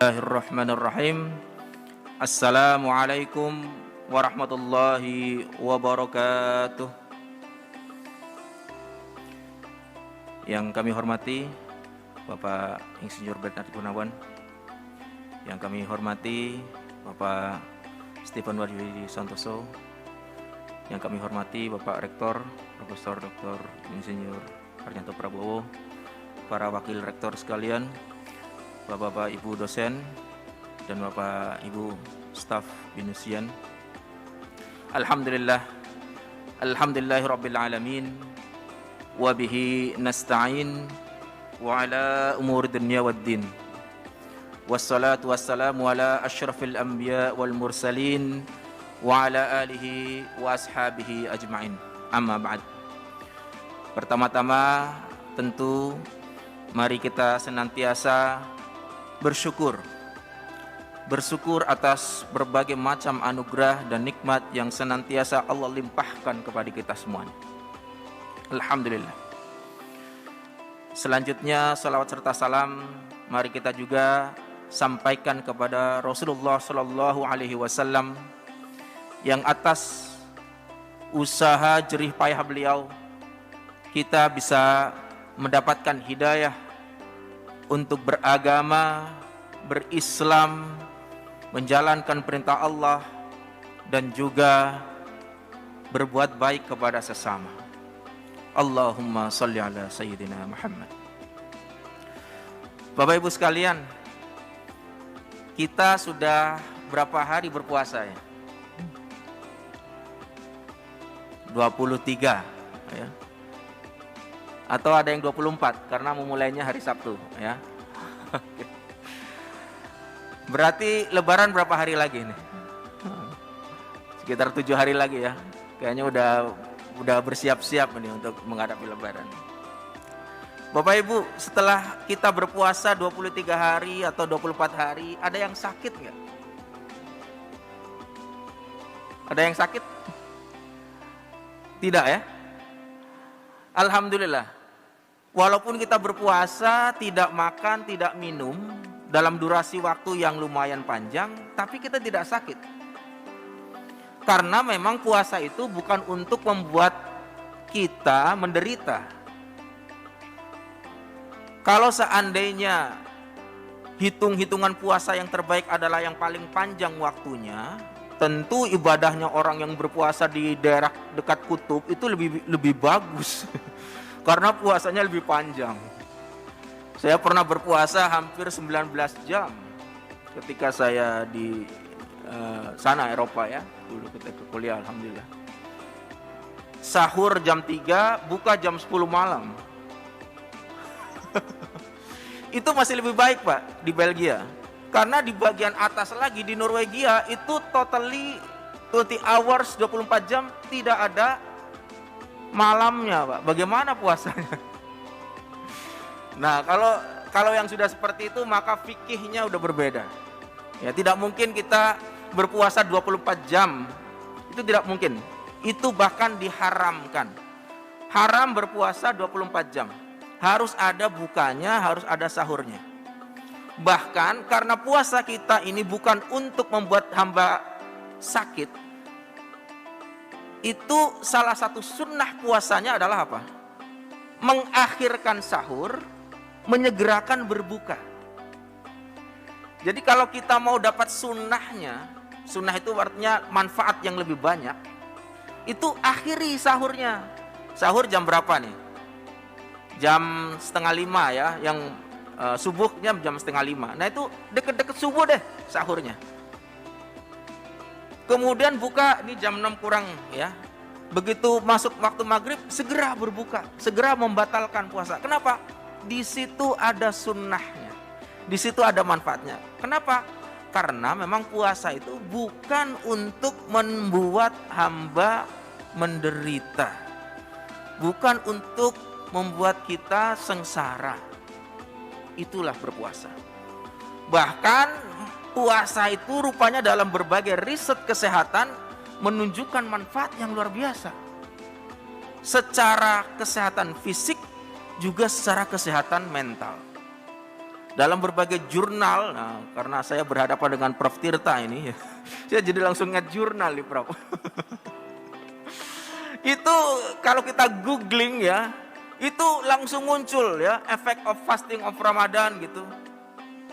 Bismillahirrahmanirrahim. Assalamualaikum warahmatullahi wabarakatuh. Yang kami hormati Bapak Insinyur Bernard Gunawan, yang kami hormati Bapak Stephen Wahyudi Santoso, yang kami hormati Bapak Rektor Profesor Dr. Insinyur Haryanto Prabowo, para wakil rektor sekalian, Bapak-bapak Ibu dosen dan Bapak Ibu staf binusian. Alhamdulillahirabbil alamin wa bihi nasta'in wa ala umuri dunya waddin. Wassalatu wassalamu ala asyrafil anbiya wal mursalin wa ala alihi wa ashabihi ajma'in. Amma ba'd. Pertama-tama tentu mari kita senantiasa bersyukur atas berbagai macam anugerah dan nikmat yang senantiasa Allah limpahkan kepada kita semuanya. Alhamdulillah. Selanjutnya salawat serta salam mari kita juga sampaikan kepada Rasulullah Shallallahu Alaihi Wasallam yang atas usaha jerih payah beliau kita bisa mendapatkan hidayah untuk beragama, berislam, menjalankan perintah Allah, dan juga berbuat baik kepada sesama. Allahumma salli ala Sayyidina Muhammad. Bapak Ibu sekalian, kita sudah berapa hari berpuasa ya? 23 ya. Atau ada yang 24 karena memulainya hari Sabtu ya. Berarti lebaran berapa hari lagi nih? Sekitar 7 hari lagi ya. Kayaknya udah bersiap-siap nih untuk menghadapi lebaran. Bapak Ibu, setelah kita berpuasa 23 hari atau 24 hari, ada yang sakit nggak? Ada yang sakit? Tidak ya? Alhamdulillah. Walaupun kita berpuasa, tidak makan, tidak minum dalam durasi waktu yang lumayan panjang, tapi kita tidak sakit. Karena memang puasa itu bukan untuk membuat kita menderita. Kalau seandainya hitung-hitungan puasa yang terbaik adalah yang paling panjang waktunya, tentu ibadahnya orang yang berpuasa di daerah dekat kutub itu lebih bagus. Karena puasanya lebih panjang. Saya pernah berpuasa hampir 19 jam ketika saya di sana Eropa ya, dulu ketika kuliah alhamdulillah. Sahur jam 3, buka jam 10 malam. Itu masih lebih baik Pak di Belgia. Karena di bagian atas lagi di Norwegia itu totally 20 hours 24 jam tidak ada malamnya Pak. Bagaimana puasanya? Nah, kalau yang sudah seperti itu maka fikihnya udah berbeda. Ya, tidak mungkin kita berpuasa 24 jam. Itu tidak mungkin. Itu bahkan diharamkan. Haram berpuasa 24 jam. Harus ada bukanya, harus ada sahurnya. Bahkan karena puasa kita ini bukan untuk membuat hamba sakit, itu salah satu sunnah puasanya adalah apa? Mengakhirkan sahur, menyegerakan berbuka. Jadi kalau kita mau dapat sunnahnya, sunnah itu artinya manfaat yang lebih banyak, itu akhiri sahurnya. Sahur jam berapa nih? Jam 4:30 ya, yang subuhnya jam 4:30. Nah itu deket-deket subuh deh sahurnya. Kemudian buka ini jam 6 kurang ya. Begitu masuk waktu maghrib segera berbuka, segera membatalkan puasa. Kenapa? Di situ ada sunnahnya, di situ ada manfaatnya. Kenapa? Karena memang puasa itu bukan untuk membuat hamba menderita, bukan untuk membuat kita sengsara. Itulah berpuasa. Bahkan puasa itu rupanya dalam berbagai riset kesehatan menunjukkan manfaat yang luar biasa. Secara kesehatan fisik juga secara kesehatan mental. dalam berbagai jurnal. Nah, karena saya berhadapan dengan Prof. Tirta ini, saya jadi langsung ingat jurnal nih Prof. Itu kalau kita googling ya, itu langsung muncul ya, effect of fasting of Ramadan gitu.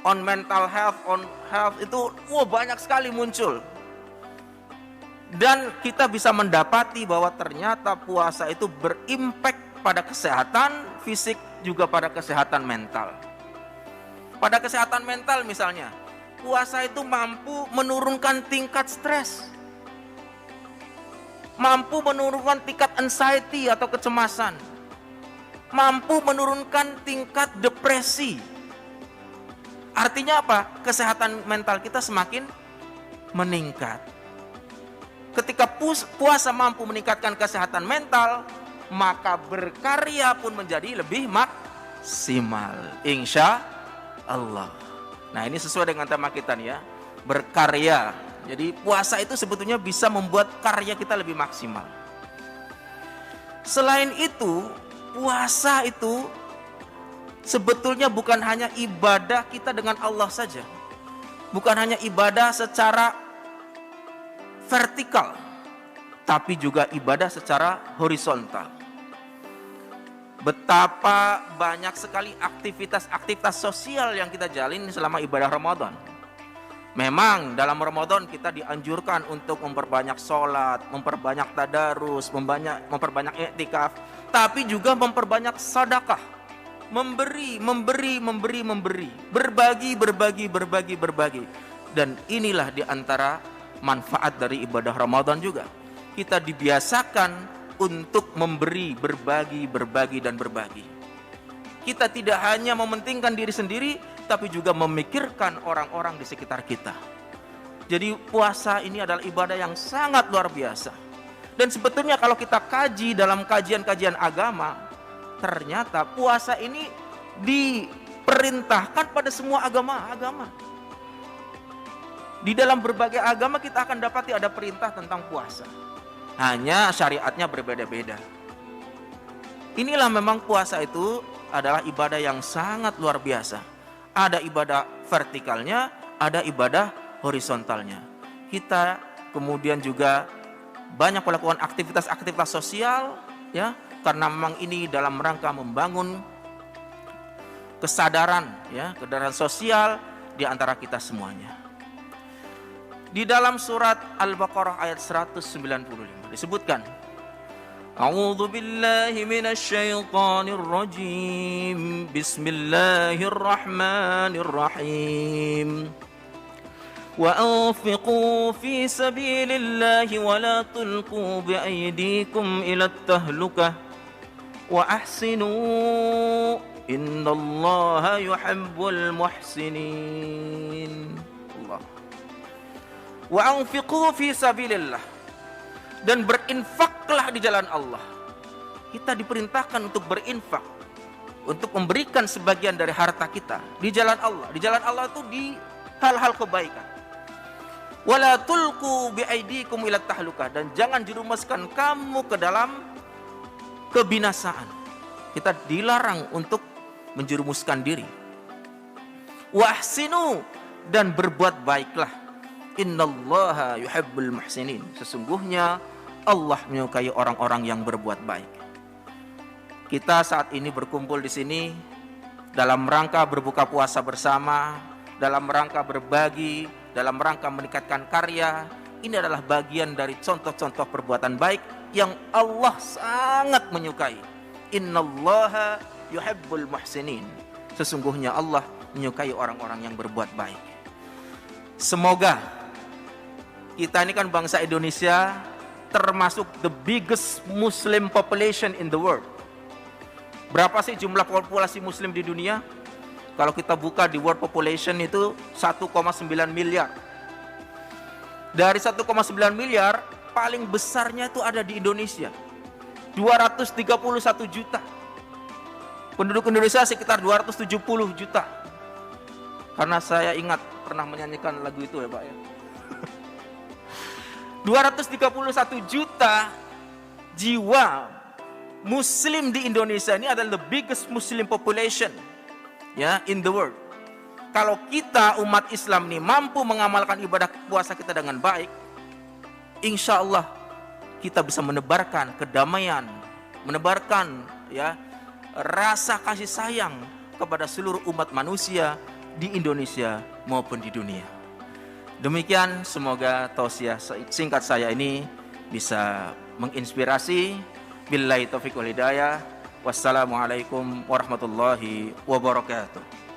On mental health, on health itu banyak sekali muncul. Dan kita bisa mendapati bahwa ternyata puasa itu berimpact pada kesehatan fisik juga pada kesehatan mental. Pada kesehatan mental misalnya, puasa itu mampu menurunkan tingkat stres. Mampu menurunkan tingkat anxiety atau kecemasan. Mampu menurunkan tingkat depresi. Artinya apa? Kesehatan mental kita semakin meningkat. Ketika puasa mampu meningkatkan kesehatan mental, maka berkarya pun menjadi lebih maksimal. Insya Allah. Nah, ini sesuai dengan tema kita nih ya, berkarya. Jadi puasa itu sebetulnya bisa membuat karya kita lebih maksimal. Selain itu, puasa itu sebetulnya bukan hanya ibadah kita dengan Allah saja. Bukan hanya ibadah secara vertikal, tapi juga ibadah secara horizontal. Betapa banyak sekali aktivitas-aktivitas sosial yang kita jalin selama ibadah Ramadan. Memang dalam Ramadan kita dianjurkan untuk memperbanyak sholat, memperbanyak tadarus, memperbanyak iktikaf, tapi juga memperbanyak sedekah, memberi, berbagi. Dan inilah diantara manfaat dari ibadah Ramadan juga. Kita dibiasakan untuk memberi, berbagi, dan berbagi. Kita tidak hanya mementingkan diri sendiri, tapi juga memikirkan orang-orang di sekitar kita. Jadi puasa ini adalah ibadah yang sangat luar biasa. Dan sebetulnya kalau kita kaji dalam kajian-kajian agama, ternyata puasa ini diperintahkan pada semua agama. Di dalam berbagai agama kita akan dapati ada perintah tentang puasa. Hanya syariatnya berbeda-beda. Inilah memang puasa itu adalah ibadah yang sangat luar biasa. Ada ibadah vertikalnya, ada ibadah horizontalnya. Kita kemudian juga banyak melakukan aktivitas-aktivitas sosial ya, karena memang ini dalam rangka membangun kesadaran sosial di antara kita semuanya. Di dalam surat Al-Baqarah ayat 195 disebutkan, A'udzu billahi minasy syaithanir rajim. Bismillahirrahmanirrahim. Wa anfiqu fi sabilillahi wa la tulqu bi aydikum ila tahlukah wa ahsinu innallaha yuhibbul muhsinin. Allah. Wa anfiqu fi sabilillah. Dan berinfaklah di jalan Allah. Kita diperintahkan untuk berinfak, untuk memberikan sebagian dari harta kita di jalan Allah. Di jalan Allah itu di hal-hal kebaikan. Wala tulqu biaidikum ila tahlukah, dan jangan jerumuskan kamu ke dalam kebinasaan. Kita dilarang untuk menjerumuskan diri. Wa ahsinu, dan berbuat baiklah. Innallaha yuhibbul muhsinin. Sesungguhnya Allah menyukai orang-orang yang berbuat baik. Kita saat ini berkumpul di sini dalam rangka berbuka puasa bersama, dalam rangka berbagi, dalam rangka meningkatkan karya. Ini adalah bagian dari contoh-contoh perbuatan baik yang Allah sangat menyukai. Innallaha yuhibbul muhsinin. Sesungguhnya Allah menyukai orang-orang yang berbuat baik. Semoga kita ini kan bangsa Indonesia termasuk the biggest Muslim population in the world. Berapa sih jumlah populasi Muslim di dunia? Kalau kita buka di world population itu 1,9 miliar. Dari 1,9 miliar, paling besarnya itu ada di Indonesia. 231 juta. Penduduk Indonesia sekitar 270 juta. Karena saya ingat pernah menyanyikan lagu itu ya Pak ya. 231 juta jiwa Muslim di Indonesia ini adalah the biggest Muslim population ya in the world. kalau kita umat Islam ini mampu mengamalkan ibadah puasa kita dengan baik, insya Allah kita bisa menebarkan kedamaian, menebarkan ya rasa kasih sayang kepada seluruh umat manusia di Indonesia maupun di dunia. Demikian, semoga tausiah singkat saya ini bisa menginspirasi. Billahi taufiq wal hidayah. Wassalamualaikum warahmatullahi wabarakatuh.